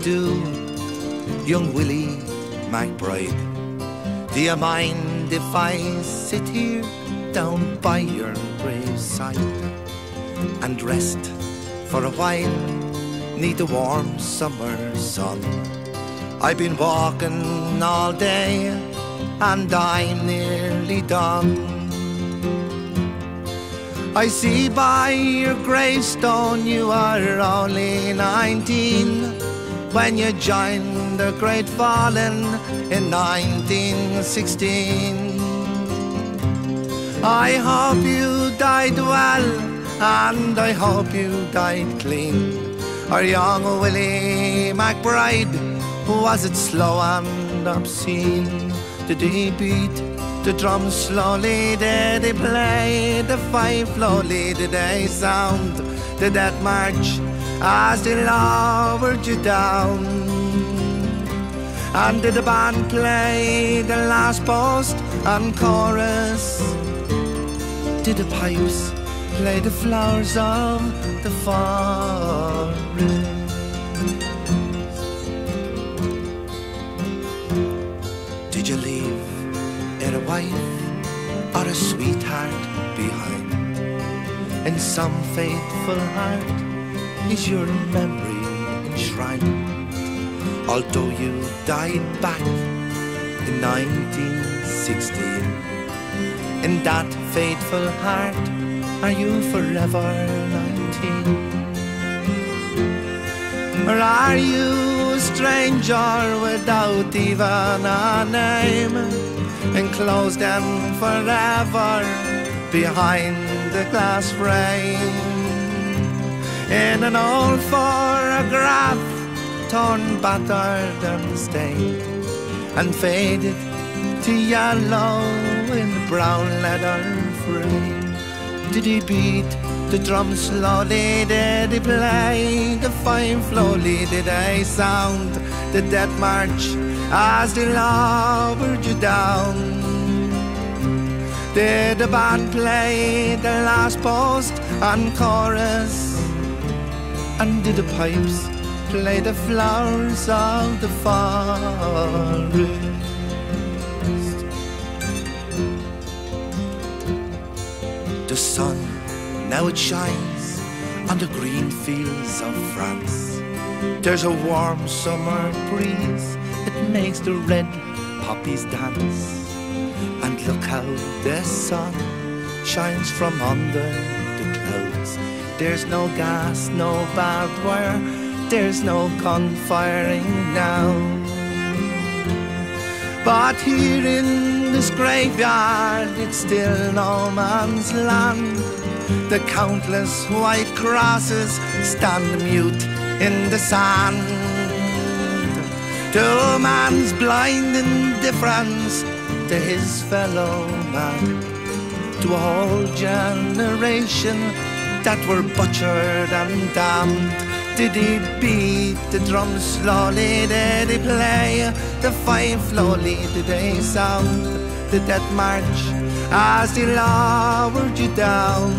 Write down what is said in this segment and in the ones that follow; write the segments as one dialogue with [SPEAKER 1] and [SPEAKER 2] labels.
[SPEAKER 1] do, young Willie McBride? Do you mind if I sit here down by your graveside and rest for a while, neath the warm summer sun? I've been walking all day and I'm nearly done. I see by your gravestone you are only 19 when you joined the Great Fallen in 1916. I hope you died well and I hope you died clean. Our young Willie McBride, was it slow and obscene? Did he beat the drum slowly? Did he play the fife slowly? Did they sound the death march as they lowered you down? And did the band play the last post and chorus? Did the pipes play the flowers of the forest? Did you leave a wife or a sweetheart behind? In some faithful heart is your memory enshrined. Although you died back in 1916, in that faithful heart are you forever 19? Or are you a stranger without even a name, enclosed and forever behind the glass frame, in an old photograph torn, battered and stained and faded to yellow in the brown leather frame? Did he beat the drum slowly? Did he play the fife slowly? Did they sound the death march as they lowered you down? Did the band play the last post and chorus? And did the pipes play the flowers of the forest? The sun, now it shines on the green fields of France. There's a warm summer breeze, it makes the red poppies dance. And look how the sun shines from under the clouds. There's no gas, no barbed wire, there's no gunfiring now. But here in this graveyard, it's still no man's land. The countless white crosses stand mute in the sand. To man's blind indifference to his fellow man, to a whole generation that were butchered and damned. Did he beat the drum slowly? Did he play the fife slowly? Did they sound the death march as they lowered you down?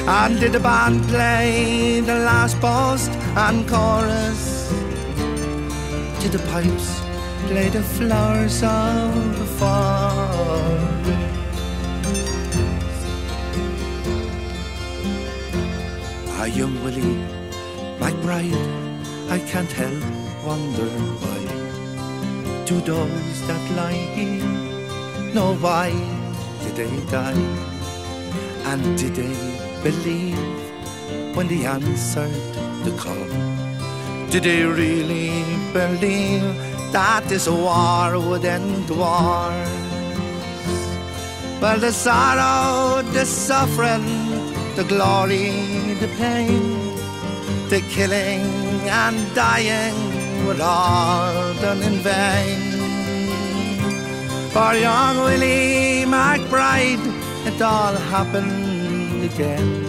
[SPEAKER 1] And did the band play the last post and chorus? Did the pipes play the flowers of the forest? Ah, young Willie McBride, I can't help wonder why do those that lie here know why did they die? And did they believe when they answered the call? Did they really believe that this war would end wars? Well, the sorrow, the suffering, the glory, the pain, the killing and dying were all done in vain. For young Willie McBride, it all happened again,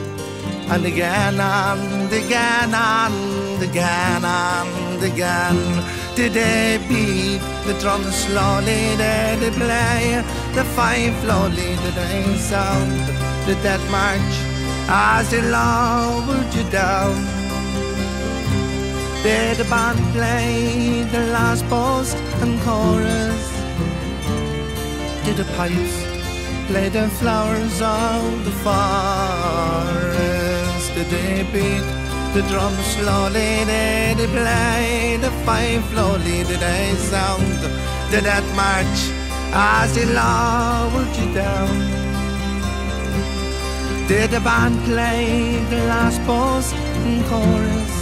[SPEAKER 1] and again, and again, and again, and again. Did they beat the drum slowly? Did they play the fife slowly? Did they sound the death march as they lowered you down? Did the band play the last post and chorus? Did the pipes play the flowers of the forest? Did they beat the drum slowly? Did they play the fife slowly? Did they sound? Did that march as they lowered you down? Did the band play the last post and chorus?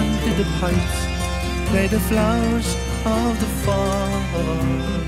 [SPEAKER 1] And did the pipes play the flowers of the forest?